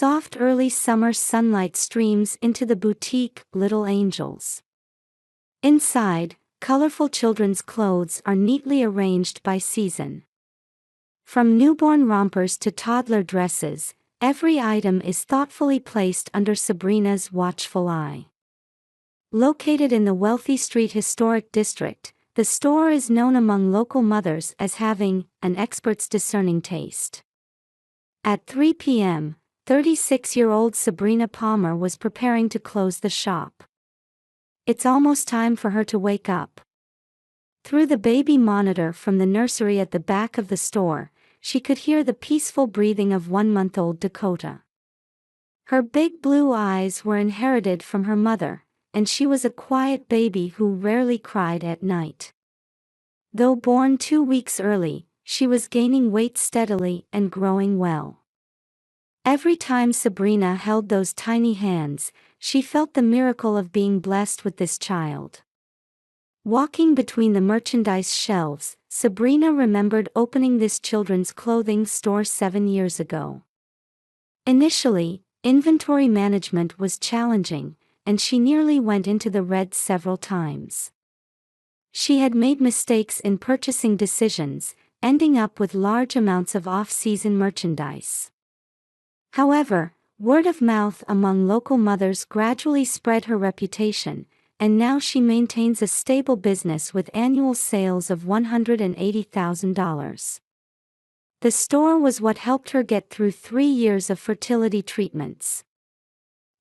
soft early summer sunlight streams into the boutique Little Angels. Inside, colorful children's clothes are neatly arranged by season. From newborn rompers to toddler dresses, every item is thoughtfully placed under Sabrina's watchful eye. Located in the wealthy Street Historic District, the store is known among local mothers as having an expert's discerning taste. At 3 p.m., 36-year-old Sabrina Palmer was preparing to close the shop. It's almost time for her to wake up. Through the baby monitor from the nursery at the back of the store, she could hear the peaceful breathing of 1-month-old Dakota. Her big blue eyes were inherited from her mother, and she was a quiet baby who rarely cried at night. Though born 2 weeks early, she was gaining weight steadily and growing well. Every time Sabrina held those tiny hands, she felt the miracle of being blessed with this child. Walking between the merchandise shelves, Sabrina remembered opening this children's clothing store 7 years ago. Initially, inventory management was challenging, and she nearly went into the red several times. She had made mistakes in purchasing decisions, ending up with large amounts of off-season merchandise. However, word of mouth among local mothers gradually spread her reputation, and now she maintains a stable business with annual sales of $180,000. The store was what helped her get through 3 years of fertility treatments.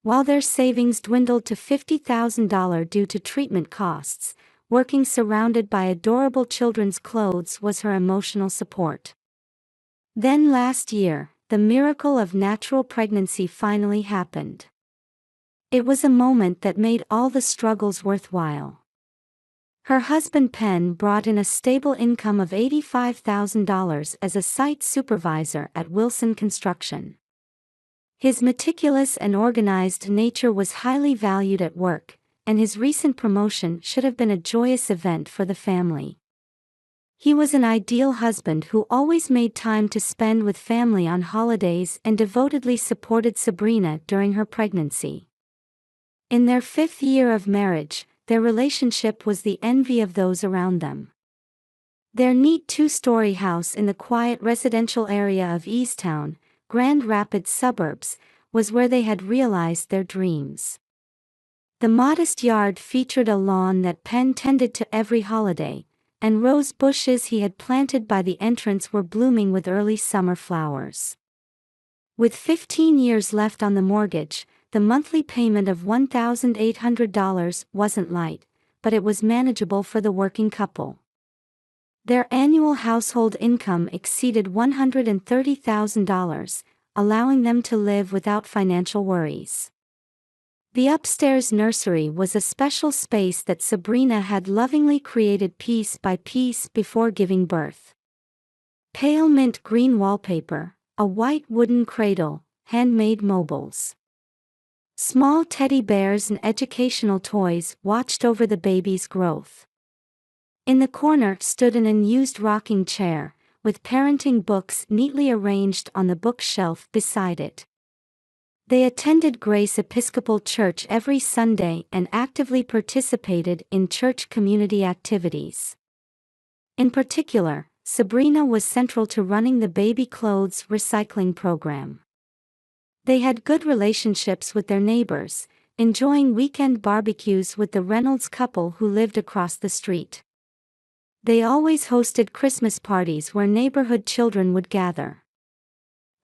While their savings dwindled to $50,000 due to treatment costs, working surrounded by adorable children's clothes was her emotional support. Then last year, the miracle of natural pregnancy finally happened. It was a moment that made all the struggles worthwhile. Her husband Penn brought in a stable income of $85,000 as a site supervisor at Wilson Construction. His meticulous and organized nature was highly valued at work, and his recent promotion should have been a joyous event for the family. He was an ideal husband who always made time to spend with family on holidays and devotedly supported Sabrina during her pregnancy. In their 5th year of marriage, their relationship was the envy of those around them. Their neat 2-story house in the quiet residential area of Easttown, Grand Rapids suburbs, was where they had realized their dreams. The modest yard featured a lawn that Penn tended to every holiday, and rose bushes he had planted by the entrance were blooming with early summer flowers. With 15 years left on the mortgage, the monthly payment of $1,800 wasn't light, but it was manageable for the working couple. Their annual household income exceeded $130,000, allowing them to live without financial worries. The upstairs nursery was a special space that Sabrina had lovingly created piece by piece before giving birth. Pale mint green wallpaper, a white wooden cradle, handmade mobiles. Small teddy bears and educational toys watched over the baby's growth. In the corner stood an unused rocking chair, with parenting books neatly arranged on the bookshelf beside it. They attended Grace Episcopal Church every Sunday and actively participated in church community activities. In particular, Sabrina was central to running the baby clothes recycling program. They had good relationships with their neighbors, enjoying weekend barbecues with the Reynolds couple who lived across the street. They always hosted Christmas parties where neighborhood children would gather.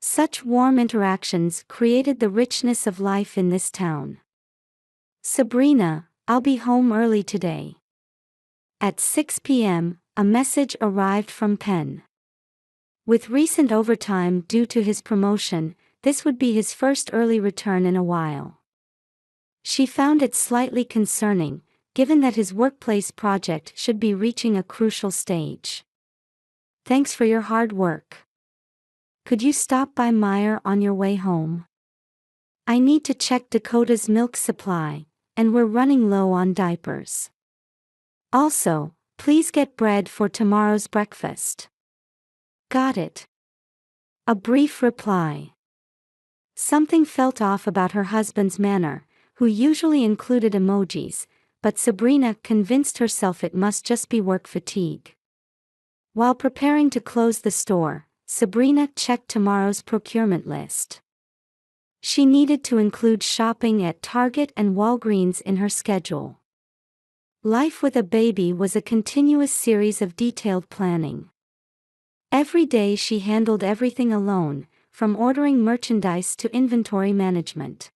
Such warm interactions created the richness of life in this town. Sabrina, I'll be home early today. At 6 p.m., a message arrived from Penn. With recent overtime due to his promotion, this would be his first early return in a while. She found it slightly concerning, given that his workplace project should be reaching a crucial stage. Thanks for your hard work. Could you stop by Meijer on your way home? I need to check Dakota's milk supply, and we're running low on diapers. Also, please get bread for tomorrow's breakfast. Got it. A brief reply. Something felt off about her husband's manner, who usually included emojis, but Sabrina convinced herself it must just be work fatigue. While preparing to close the store, Sabrina checked tomorrow's procurement list. She needed to include shopping at Target and Walgreens in her schedule. Life with a baby was a continuous series of detailed planning. Every day she handled everything alone, from ordering merchandise to inventory management.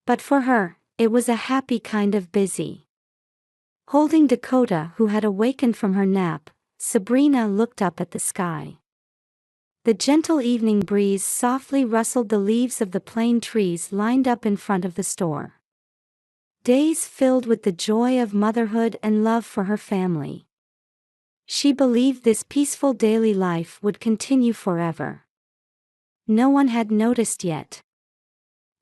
But for her, it was a happy kind of busy. Holding Dakota, who had awakened from her nap, Sabrina looked up at the sky. The gentle evening breeze softly rustled the leaves of the plane trees lined up in front of the store. Days filled with the joy of motherhood and love for her family. She believed this peaceful daily life would continue forever. No one had noticed yet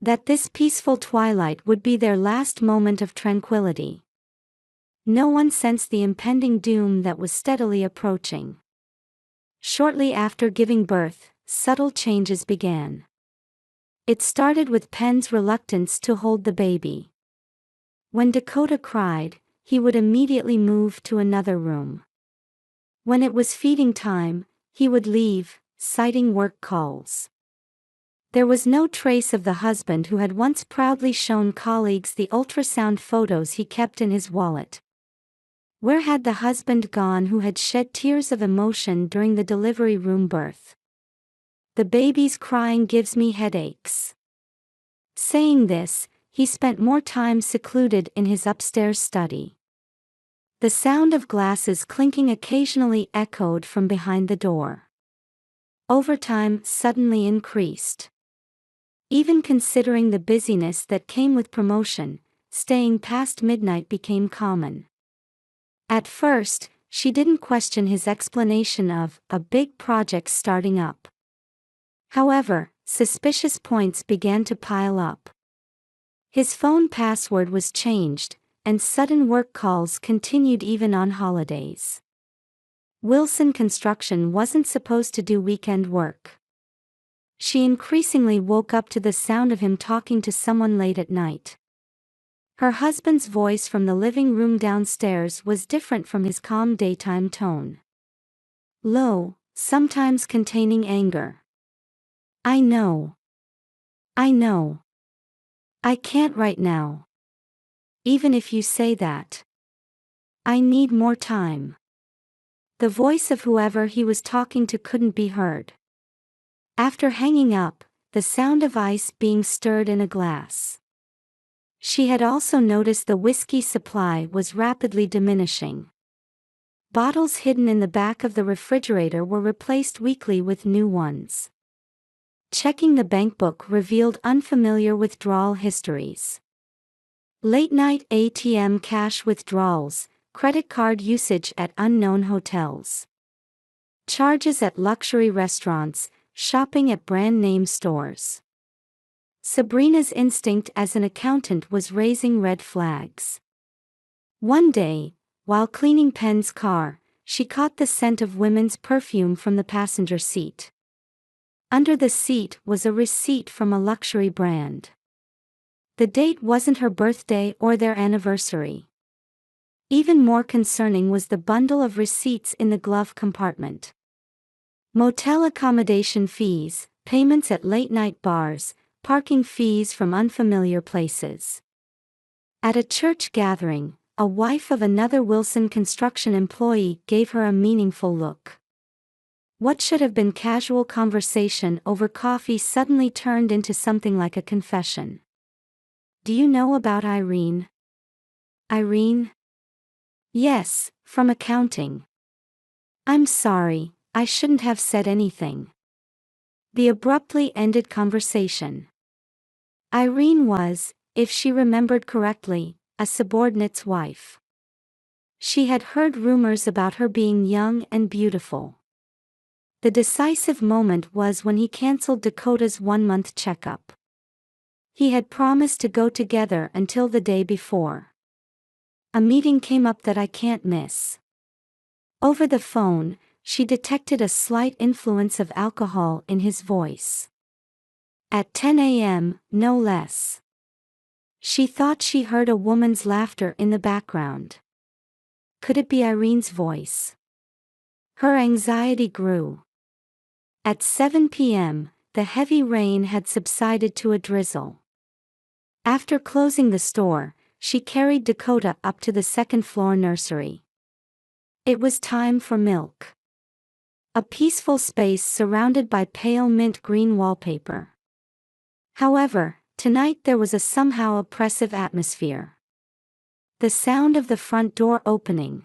that this peaceful twilight would be their last moment of tranquility. No one sensed the impending doom that was steadily approaching. Shortly after giving birth, subtle changes began. It started with Penn's reluctance to hold the baby. When Dakota cried, he would immediately move to another room. When it was feeding time, he would leave, citing work calls. There was no trace of the husband who had once proudly shown colleagues the ultrasound photos he kept in his wallet. Where had the husband gone who had shed tears of emotion during the delivery room birth? The baby's crying gives me headaches. Saying this, he spent more time secluded in his upstairs study. The sound of glasses clinking occasionally echoed from behind the door. Overtime suddenly increased. Even considering the busyness that came with promotion, staying past midnight became common. At first, she didn't question his explanation of a big project starting up. However, suspicious points began to pile up. His phone password was changed, and sudden work calls continued even on holidays. Wilson Construction wasn't supposed to do weekend work. She increasingly woke up to the sound of him talking to someone late at night. Her husband's voice from the living room downstairs was different from his calm daytime tone. Low, sometimes containing anger. I know. I can't right now. Even if you say that. I need more time. The voice of whoever he was talking to couldn't be heard. After hanging up, the sound of ice being stirred in a glass. She had also noticed the whiskey supply was rapidly diminishing. Bottles hidden in the back of the refrigerator were replaced weekly with new ones. Checking the bank book revealed unfamiliar withdrawal histories. Late-night ATM cash withdrawals, credit card usage at unknown hotels. Charges at luxury restaurants, shopping at brand-name stores. Sabrina's instinct as an accountant was raising red flags. One day, while cleaning Penn's car, she caught the scent of women's perfume from the passenger seat. Under the seat was a receipt from a luxury brand. The date wasn't her birthday or their anniversary. Even more concerning was the bundle of receipts in the glove compartment. Motel accommodation fees, payments at late-night bars, parking fees from unfamiliar places. At a church gathering, a wife of another Wilson Construction employee gave her a meaningful look. What should have been casual conversation over coffee suddenly turned into something like a confession. Do you know about Irene? Irene? Yes, from accounting. I'm sorry, I shouldn't have said anything. The abruptly ended conversation. Irene was, if she remembered correctly, a subordinate's wife. She had heard rumors about her being young and beautiful. The decisive moment was when he canceled Dakota's one-month checkup. He had promised to go together until the day before. A meeting came up that I can't miss. Over the phone, she detected a slight influence of alcohol in his voice. At 10 a.m., no less. She thought she heard a woman's laughter in the background. Could it be Irene's voice? Her anxiety grew. At 7 p.m., the heavy rain had subsided to a drizzle. After closing the store, she carried Dakota up to the second-floor nursery. It was time for milk. A peaceful space surrounded by pale mint green wallpaper. However, tonight there was a somehow oppressive atmosphere. The sound of the front door opening.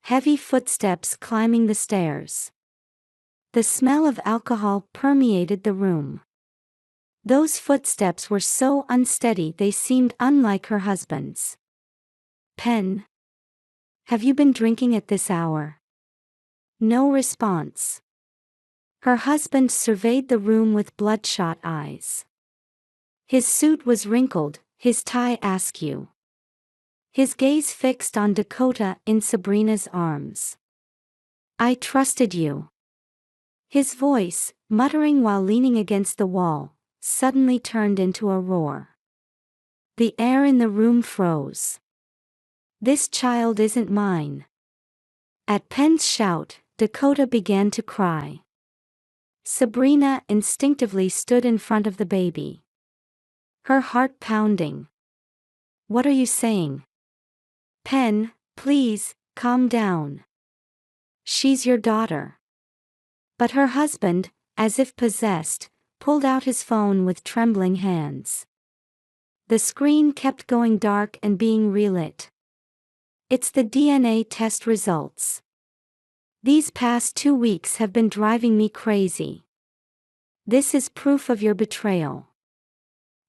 Heavy footsteps climbing the stairs. The smell of alcohol permeated the room. Those footsteps were so unsteady they seemed unlike her husband's. "Pen? Have you been drinking at this hour?" No response. Her husband surveyed the room with bloodshot eyes. His suit was wrinkled, his tie askew. His gaze fixed on Dakota in Sabrina's arms. "I trusted you." His voice, muttering while leaning against the wall, suddenly turned into a roar. The air in the room froze. "This child isn't mine." At Penn's shout, Dakota began to cry. Sabrina instinctively stood in front of the baby. Her heart pounding. "What are you saying?" "Penn, please, calm down. She's your daughter." But her husband, as if possessed, pulled out his phone with trembling hands. The screen kept going dark and being relit. "It's the DNA test results. These past 2 weeks have been driving me crazy. This is proof of your betrayal."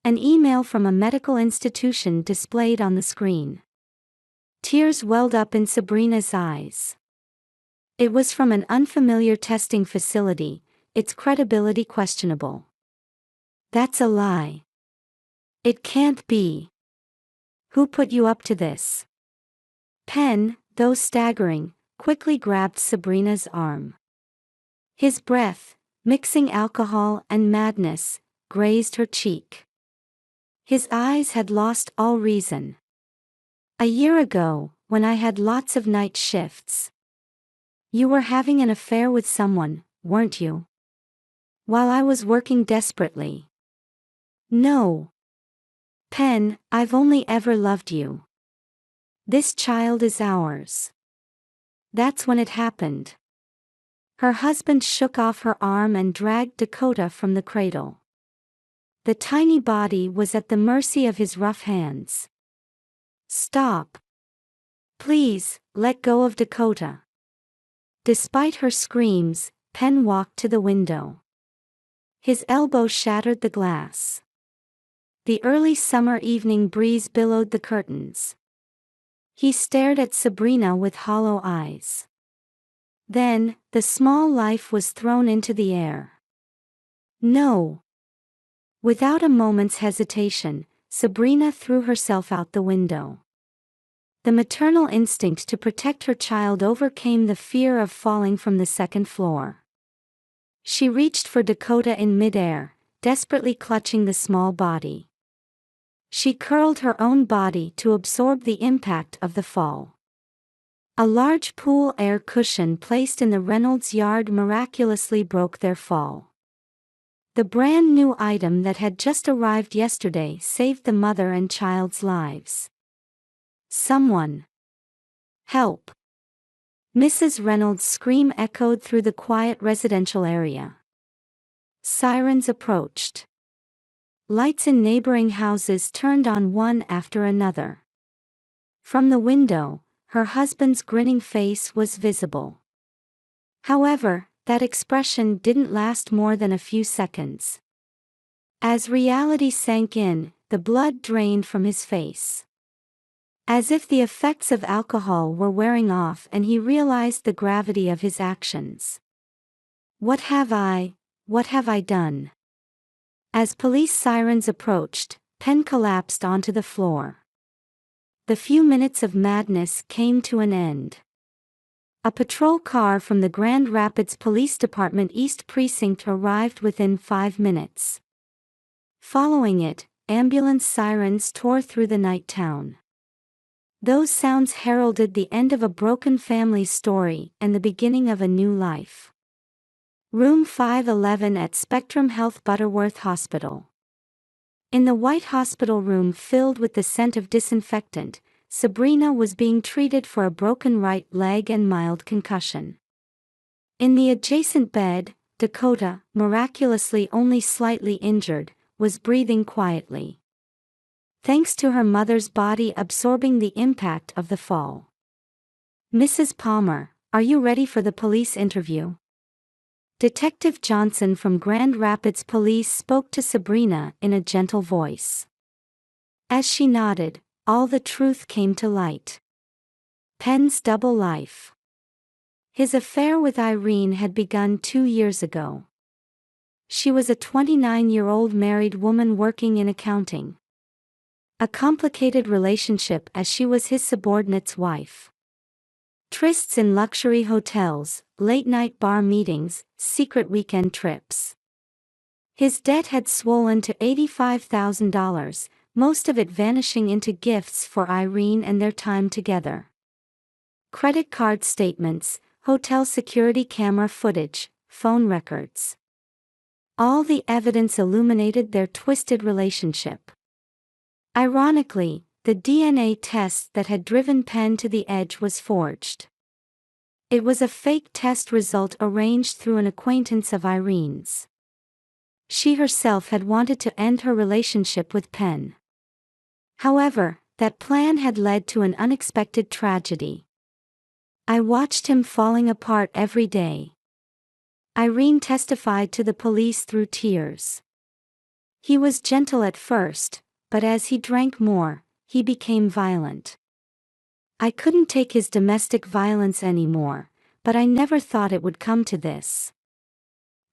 An email from a medical institution displayed on the screen. Tears welled up in Sabrina's eyes. It was from an unfamiliar testing facility, its credibility questionable. "That's a lie. It can't be. Who put you up to this?" Penn, though staggering, quickly grabbed Sabrina's arm. His breath, mixing alcohol and madness, grazed her cheek. His eyes had lost all reason. "A year ago, when I had lots of night shifts. You were having an affair with someone, weren't you? While I was working desperately." "No. Penn, I've only ever loved you. This child is ours." That's when it happened. Her husband shook off her arm and dragged Dakota from the cradle. The tiny body was at the mercy of his rough hands. "Stop. Please, let go of Dakota." Despite her screams, Penn walked to the window. His elbow shattered the glass. The early summer evening breeze billowed the curtains. He stared at Sabrina with hollow eyes. Then, the small life was thrown into the air. "No." Without a moment's hesitation, Sabrina threw herself out the window. The maternal instinct to protect her child overcame the fear of falling from the second floor. She reached for Dakota in midair, desperately clutching the small body. She curled her own body to absorb the impact of the fall. A large pool air cushion placed in the Reynolds yard miraculously broke their fall. The brand new item that had just arrived yesterday saved the mother and child's lives. "Someone! Help!" Mrs. Reynolds' scream echoed through the quiet residential area. Sirens approached. Lights in neighboring houses turned on one after another. From the window, her husband's grinning face was visible. However, that expression didn't last more than a few seconds. As reality sank in, the blood drained from his face. As if the effects of alcohol were wearing off and he realized the gravity of his actions. What have I done?" As police sirens approached, Penn collapsed onto the floor. The few minutes of madness came to an end. A patrol car from the Grand Rapids Police Department East Precinct arrived within 5 minutes. Following it, ambulance sirens tore through the night town. Those sounds heralded the end of a broken family's story and the beginning of a new life. Room 511 at Spectrum Health Butterworth Hospital. In the white hospital room filled with the scent of disinfectant, Sabrina was being treated for a broken right leg and mild concussion. In the adjacent bed, Dakota, miraculously only slightly injured, was breathing quietly. Thanks to her mother's body absorbing the impact of the fall. "Mrs. Palmer, are you ready for the police interview?" Detective Johnson from Grand Rapids Police spoke to Sabrina in a gentle voice. As she nodded, all the truth came to light. Penn's double life. His affair with Irene had begun 2 years ago. She was a 29-year-old married woman working in accounting. A complicated relationship as she was his subordinate's wife. Trysts in luxury hotels, late-night bar meetings, secret weekend trips. His debt had swollen to $85,000, most of it vanishing into gifts for Irene and their time together. Credit card statements, hotel security camera footage, phone records. All the evidence illuminated their twisted relationship. Ironically, the DNA test that had driven Penn to the edge was forged. It was a fake test result arranged through an acquaintance of Irene's. She herself had wanted to end her relationship with Penn. However, that plan had led to an unexpected tragedy. "I watched him falling apart every day," Irene testified to the police through tears. "He was gentle at first, but as he drank more, he became violent. I couldn't take his domestic violence anymore, but I never thought it would come to this."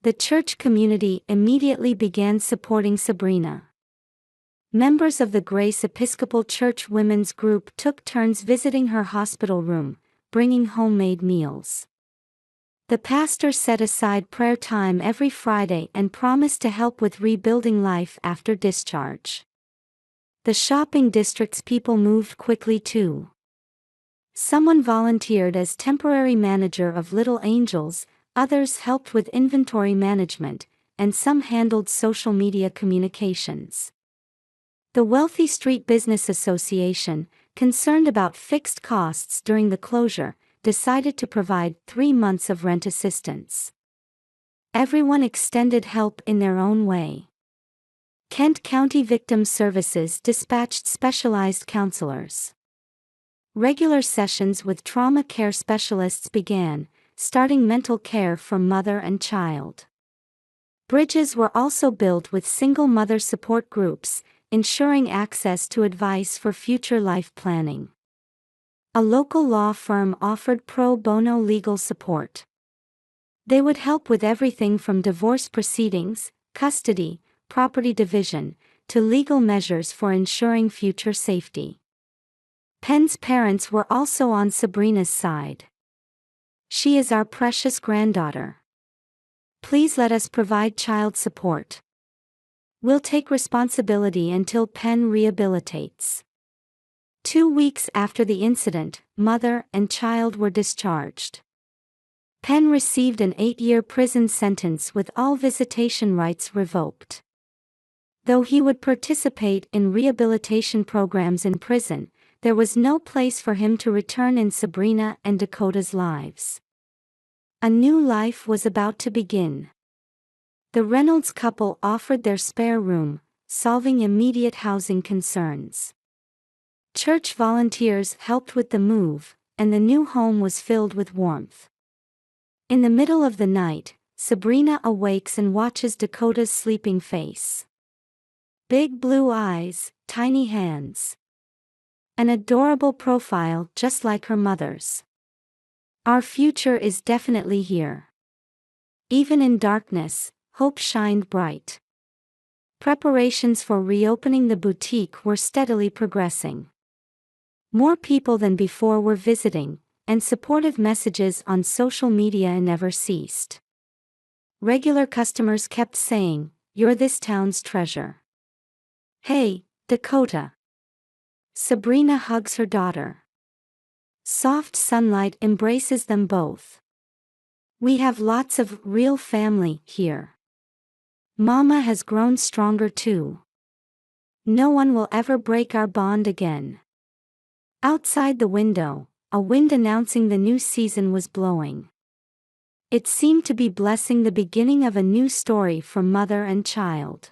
The church community immediately began supporting Sabrina. Members of the Grace Episcopal Church Women's Group took turns visiting her hospital room, bringing homemade meals. The pastor set aside prayer time every Friday and promised to help with rebuilding life after discharge. The shopping district's people moved quickly too. Someone volunteered as temporary manager of Little Angels, others helped with inventory management, and some handled social media communications. The Wealthy Street Business Association, concerned about fixed costs during the closure, decided to provide 3 months of rent assistance. Everyone extended help in their own way. Kent County Victim Services dispatched specialized counselors. Regular sessions with trauma care specialists began, starting mental care for mother and child. Bridges were also built with single mother support groups, ensuring access to advice for future life planning. A local law firm offered pro bono legal support. They would help with everything from divorce proceedings, custody, property division, to legal measures for ensuring future safety. Penn's parents were also on Sabrina's side. "She is our precious granddaughter. Please let us provide child support. We'll take responsibility until Penn rehabilitates." 2 weeks after the incident, mother and child were discharged. Penn received an 8-year prison sentence with all visitation rights revoked. Though he would participate in rehabilitation programs in prison, there was no place for him to return in Sabrina and Dakota's lives. A new life was about to begin. The Reynolds couple offered their spare room, solving immediate housing concerns. Church volunteers helped with the move, and the new home was filled with warmth. In the middle of the night, Sabrina awakes and watches Dakota's sleeping face. Big blue eyes, tiny hands. An adorable profile just like her mother's. "Our future is definitely here." Even in darkness, hope shined bright. Preparations for reopening the boutique were steadily progressing. More people than before were visiting, and supportive messages on social media never ceased. Regular customers kept saying, "You're this town's treasure." Hey, Dakota. Sabrina hugs her daughter. Soft sunlight embraces them both. We have lots of real family here. Mama has grown stronger too. No one will ever break our bond again. Outside the window, a wind announcing the new season was blowing. It seemed to be blessing the beginning of a new story for mother and child.